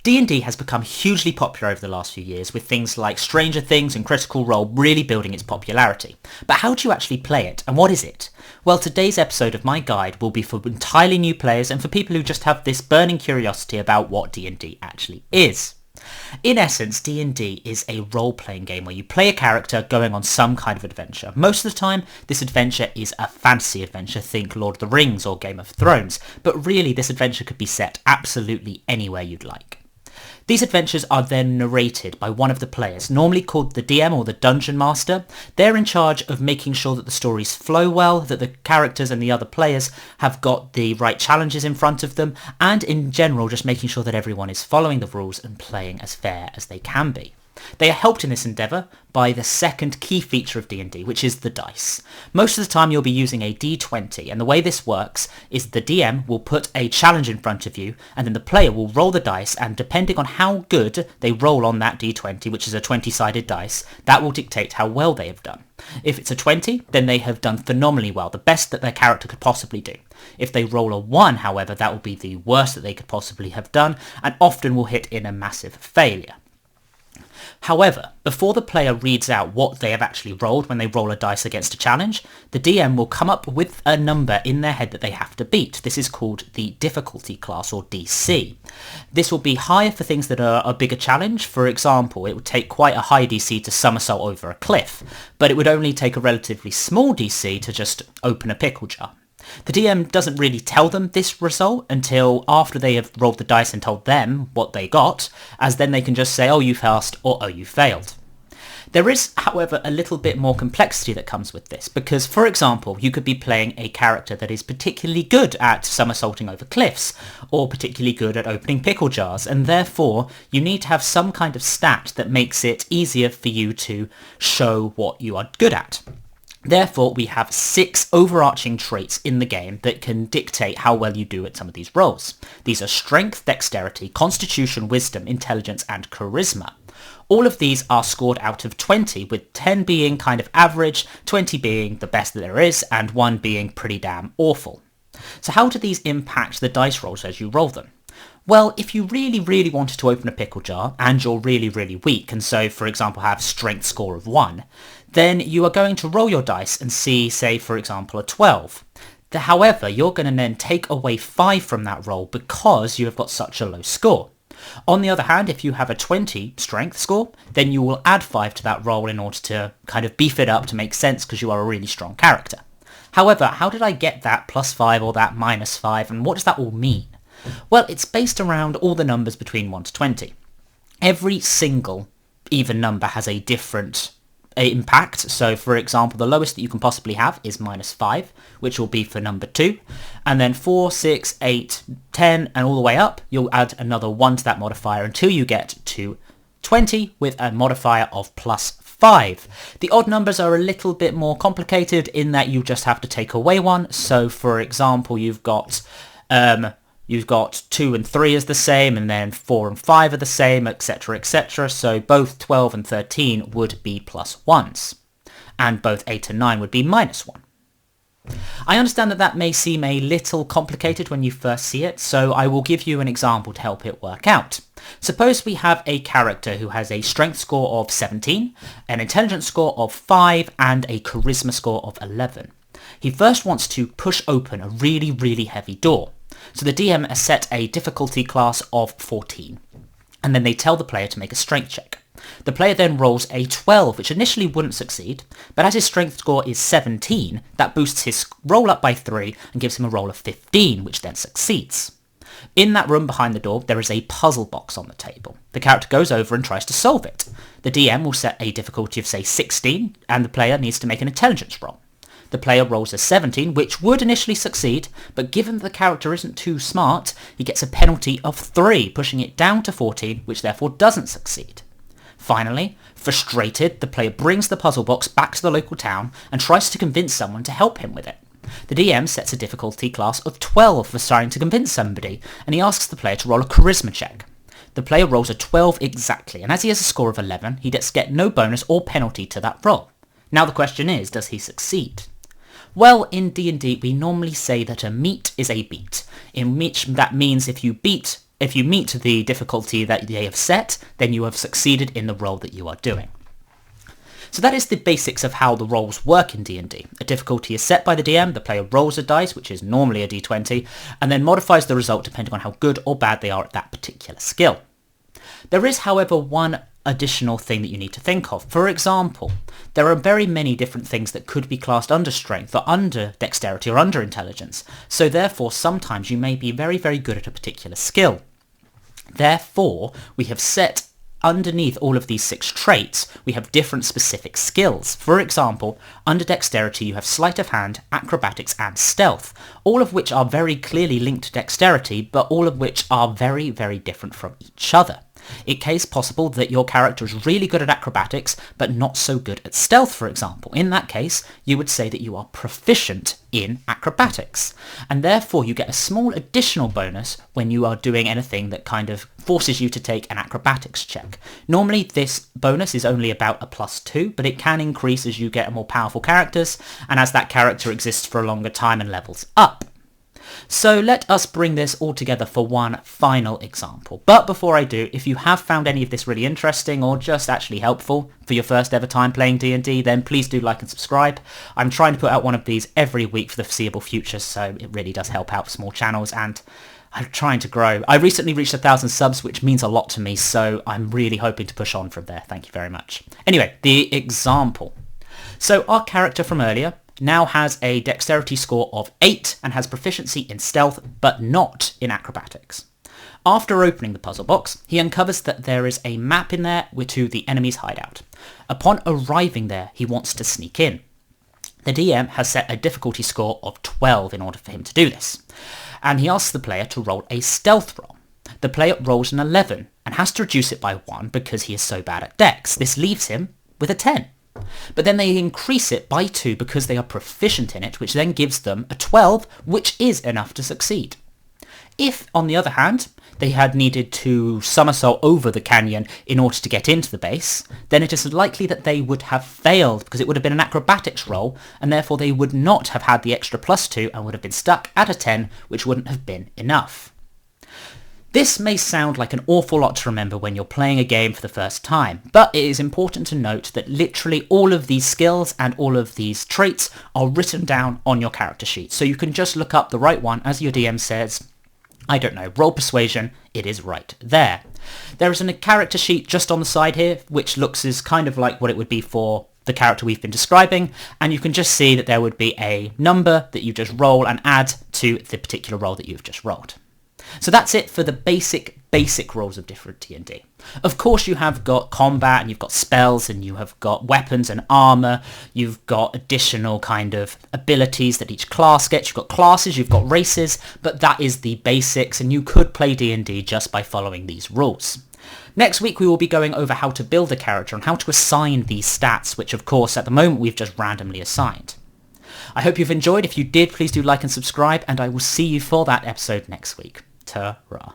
D&D has become hugely popular over the last few years, with things like Stranger Things and Critical Role really building its popularity. But how do you actually play it, and what is it? Well, today's episode of my guide will be for entirely new players and for people who just have this burning curiosity about what D&D actually is. In essence, D&D is a role-playing game where you play a character going on some kind of adventure. Most of the time, this adventure is a fantasy adventure, think Lord of the Rings or Game of Thrones, but really this adventure could be set absolutely anywhere you'd like. These adventures are then narrated by one of the players, normally called the DM or the Dungeon Master. They're in charge of making sure that the stories flow well, that the characters and the other players have got the right challenges in front of them, and in general just making sure that everyone is following the rules and playing as fair as they can be. They are helped in this endeavour by the second key feature of D&D, which is the dice. Most of the time you'll be using a D20, and the way this works is the DM will put a challenge in front of you, and then the player will roll the dice, and depending on how good they roll on that D20, which is a 20-sided dice, that will dictate how well they have done. If it's a 20, then they have done phenomenally well, the best that their character could possibly do. If they roll a 1, however, that will be the worst that they could possibly have done, and often will hit in a massive failure. However, before the player reads out what they have actually rolled when they roll a dice against a challenge, the DM will come up with a number in their head that they have to beat. This is called the difficulty class, or DC. This will be higher for things that are a bigger challenge. For example, it would take quite a high DC to somersault over a cliff, but it would only take a relatively small DC to just open a pickle jar. The DM doesn't really tell them this result until after they have rolled the dice and told them what they got, as then they can just say, oh, you passed, or oh, you failed. There is, however, a little bit more complexity that comes with this, because, for example, you could be playing a character that is particularly good at somersaulting over cliffs, or particularly good at opening pickle jars, and therefore you need to have some kind of stat that makes it easier for you to show what you are good at. Therefore, we have 6 overarching traits in the game that can dictate how well you do at some of these roles. These are Strength, Dexterity, Constitution, Wisdom, Intelligence, and Charisma. All of these are scored out of 20, with 10 being kind of average, 20 being the best that there is, and 1 being pretty damn awful. So how do these impact the dice rolls as you roll them? Well, if you really wanted to open a pickle jar, and you're really weak, and so, for example, have strength score of 1, then you are going to roll your dice and see, say, for example, a 12. However, you're going to then take away 5 from that roll because you have got such a low score. On the other hand, if you have a 20 strength score, then you will add 5 to that roll in order to kind of beef it up to make sense because you are a really strong character. However, how did I get that +5 or that -5, and what does that all mean? Well, it's based around all the numbers between 1 to 20. Every single even number has a different impact. So, for example, the lowest that you can possibly have is -5, which will be for number 2. And then 4, 6, 8, 10, and all the way up, you'll add another 1 to that modifier until you get to 20 with a modifier of +5. The odd numbers are a little bit more complicated in that you just have to take away 1. So, for example, you've got 2 and 3 is the same, and then 4 and 5 are the same, etc, etc. So both 12 and 13 would be +1s, and both 8 and 9 would be -1. I understand that that may seem a little complicated when you first see it, so I will give you an example to help it work out. Suppose we have a character who has a strength score of 17, an intelligence score of 5, and a charisma score of 11. He first wants to push open a really heavy door. So the DM has set a difficulty class of 14, and then they tell the player to make a strength check. The player then rolls a 12, which initially wouldn't succeed, but as his strength score is 17, that boosts his roll up by 3 and gives him a roll of 15, which then succeeds. In that room behind the door, there is a puzzle box on the table. The character goes over and tries to solve it. The DM will set a difficulty of, say, 16, and the player needs to make an intelligence roll. The player rolls a 17, which would initially succeed, but given that the character isn't too smart, he gets a penalty of 3, pushing it down to 14, which therefore doesn't succeed. Finally, frustrated, the player brings the puzzle box back to the local town and tries to convince someone to help him with it. The DM sets a difficulty class of 12 for trying to convince somebody, and he asks the player to roll a charisma check. The player rolls a 12 exactly, and as he has a score of 11, he gets no bonus or penalty to that roll. Now the question is, does he succeed? Well, in D&D we normally say that a meet is a beat, in which that means if you beat If you meet the difficulty that they have set, then you have succeeded in the role that you are doing. So that is the basics of how the roles work in D&D. A difficulty is set by the DM, the player rolls a dice, which is normally a d20, and then modifies the result depending on how good or bad they are at that particular skill. There is, however, one additional thing that you need to think of. For example, there are very many different things that could be classed under strength or under dexterity or under intelligence, so therefore sometimes you may be very, very good at a particular skill. Therefore, we have set underneath all of these 6 traits, we have different specific skills. For example, under dexterity you have sleight of hand, acrobatics and stealth, all of which are very clearly linked to dexterity, but all of which are very, very different from each other. It is possible that your character is really good at acrobatics, but not so good at stealth, for example. In that case, you would say that you are proficient in acrobatics, and therefore you get a small additional bonus when you are doing anything that kind of forces you to take an acrobatics check. Normally this bonus is only about a +2, but it can increase as you get more powerful characters, and as that character exists for a longer time and levels up. So let us bring this all together for one final example. But before I do, if you have found any of this really interesting or just actually helpful for your first ever time playing D&D, then please do like and subscribe. I'm trying to put out one of these every week for the foreseeable future, so it really does help out small channels, and I'm trying to grow. I recently reached 1,000 subs, which means a lot to me, so I'm really hoping to push on from there. Thank you very much. Anyway, the example. So our character from earlier now has a dexterity score of 8 and has proficiency in stealth, but not in acrobatics. After opening the puzzle box, he uncovers that there is a map in there to the enemy's hideout. Upon arriving there, he wants to sneak in. The DM has set a difficulty score of 12 in order for him to do this, and he asks the player to roll a stealth roll. The player rolls an 11 and has to reduce it by 1 because he is so bad at dex. This leaves him with a 10. But then they increase it by 2 because they are proficient in it, which then gives them a 12, which is enough to succeed. If, on the other hand, they had needed to somersault over the canyon in order to get into the base, then it is likely that they would have failed because it would have been an acrobatics roll, and therefore they would not have had the extra +2 and would have been stuck at a 10, which wouldn't have been enough. This may sound like an awful lot to remember when you're playing a game for the first time, but it is important to note that literally all of these skills and all of these traits are written down on your character sheet, so you can just look up the right one as your DM says. I don't know, roll persuasion, it is right there. There is a character sheet just on the side here, which looks as kind of like what it would be for the character we've been describing, and you can just see that there would be a number that you just roll and add to the particular roll that you've just rolled. So that's it for the basic roles of different D&D. Of course you have got combat and you've got spells and you have got weapons and armor, you've got additional kind of abilities that each class gets, you've got classes, you've got races, but that is the basics and you could play D&D just by following these rules. Next week we will be going over how to build a character and how to assign these stats, which of course at the moment we've just randomly assigned. I hope you've enjoyed. If you did, please do like and subscribe, and I will see you for that episode next week. Ta-ra.